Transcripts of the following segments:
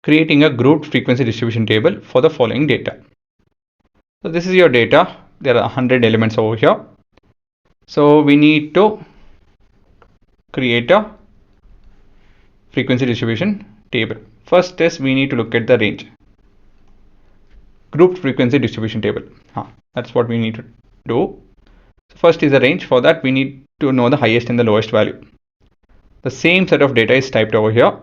creating a grouped frequency distribution table for the following data. So this is your data. There are 100 elements over here. So we need to create a frequency distribution table. First is we need to look at the range. Grouped frequency distribution table. That's what we need to do. So first is the range. For that we need to know the highest and the lowest value. The same set of data is typed over here.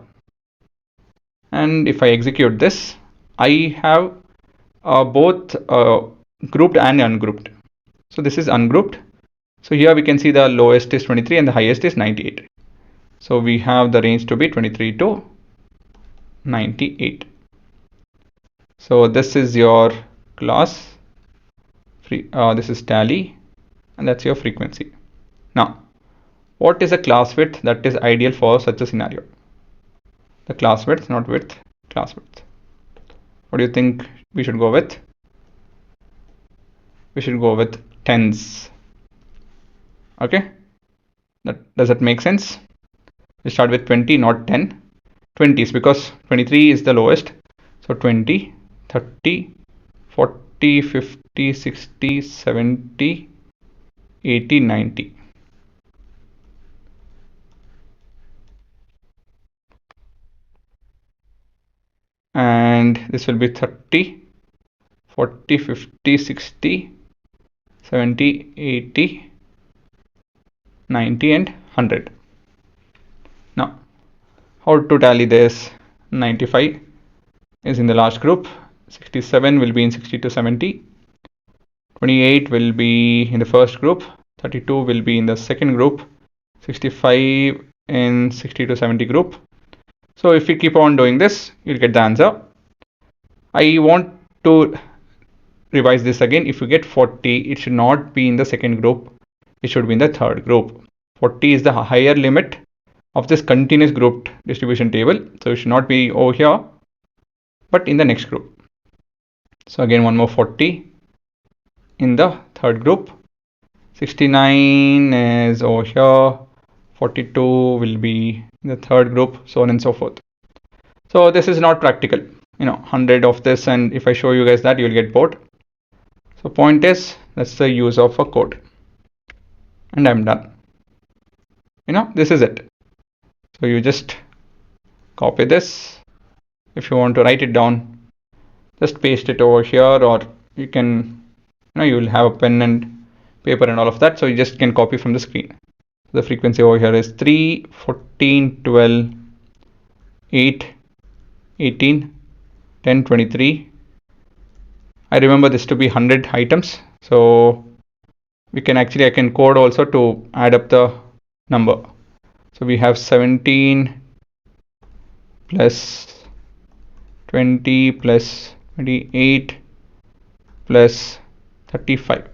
And if I execute this, I have both grouped and ungrouped. So this is ungrouped. So here we can see the lowest is 23 and the highest is 98. So we have the range to be 23 to 98. So this is your class. This is tally, and that's your frequency. Now, what is a class width that is ideal for such a scenario? The class width, not width, class width. What do you think we should go with? We should go with tens. Okay, does that make sense? We start with 20, not 10. 20s because 23 is the lowest. So 20, 30, 40, 50, 60, 70, 80, 90. And this will be 30, 40, 50, 60, 70, 80, 90 and 100. Now, how to tally this? 95 is in the last group, 67 will be in 60 to 70, 28 will be in the first group, 32 will be in the second group, 65 in 60 to 70 group. So if you keep on doing this, you'll get the answer. I want to revise this again. If you get 40, it should not be in the second group, it should be in the third group. 40 is the higher limit of this continuous grouped distribution table, so it should not be over here but in the next group. So again one more 40 in the third group, 69 is over here, 42 will be in the third group, so on and so forth. So this is not practical, 100 of this, and if I show you guys that, you'll get bored. So point is, that's the use of a code, and I'm done. This is it. So you just copy this. If you want to write it down, just paste it over here, or you can, you will have a pen and paper and all of that. So you just can copy from the screen. The frequency over here is 3, 14, 12, 8, 18, 10, 23. I remember this to be 100 items. So I can code also to add up the number. So we have 17 plus 20 plus 28 plus 35.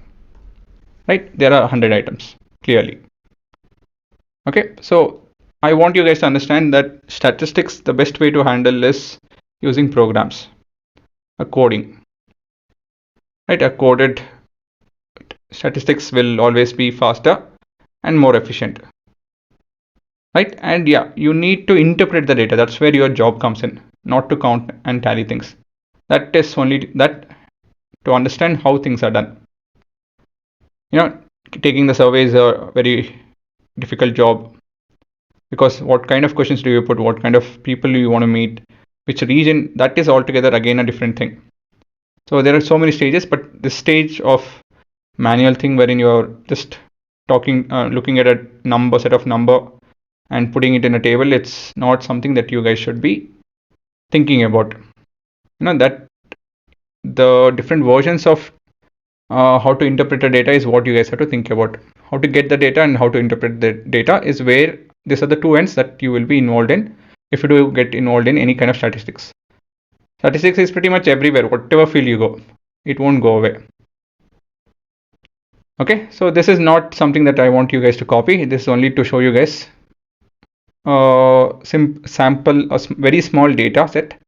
Right? There are 100 items clearly. Okay, so I want you guys to understand that statistics, the best way to handle is using programs, a coding. Right? A coded statistics will always be faster and more efficient. Right? And yeah, you need to interpret the data. That's where your job comes in, not to count and tally things. That is only that to understand how things are done. Taking the survey is a very difficult job, because what kind of questions do you put, what kind of people do you want to meet, which region, that is altogether again a different thing. So there are so many stages, but this stage of manual thing wherein you're just talking, looking at a set of number and putting it in a table, it's not something that you guys should be thinking about. That the different versions of how to interpret the data is what you guys have to think about. How to get the data and how to interpret the data is where these are the two ends that you will be involved in if you do get involved in any kind of statistics. Statistics is pretty much everywhere. Whatever field you go, it won't go away. Okay, so this is not something that I want you guys to copy. This is only to show you guys sample a very small data set,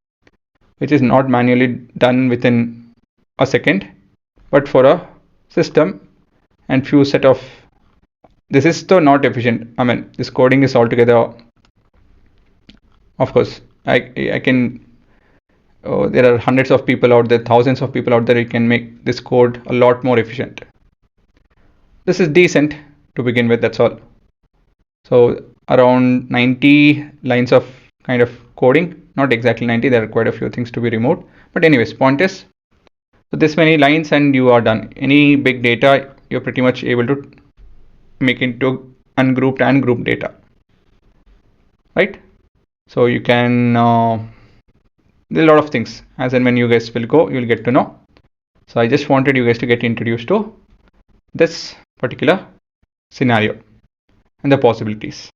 which is not manually done within a second, but for a system and few set of, this is still not efficient. I mean, this coding is altogether, of course, I can there are hundreds of people out there, thousands of people out there. You can make this code a lot more efficient. This is decent to begin with, that's all. So around 90 lines of kind of coding, not exactly 90, there are quite a few things to be removed, but anyways, point is, so this many lines and you are done. Any big data, you're pretty much able to make into ungrouped and grouped data, right? So you can there are a lot of things, as and when you guys will go, you'll get to know. So I just wanted you guys to get introduced to this particular scenario and the possibilities.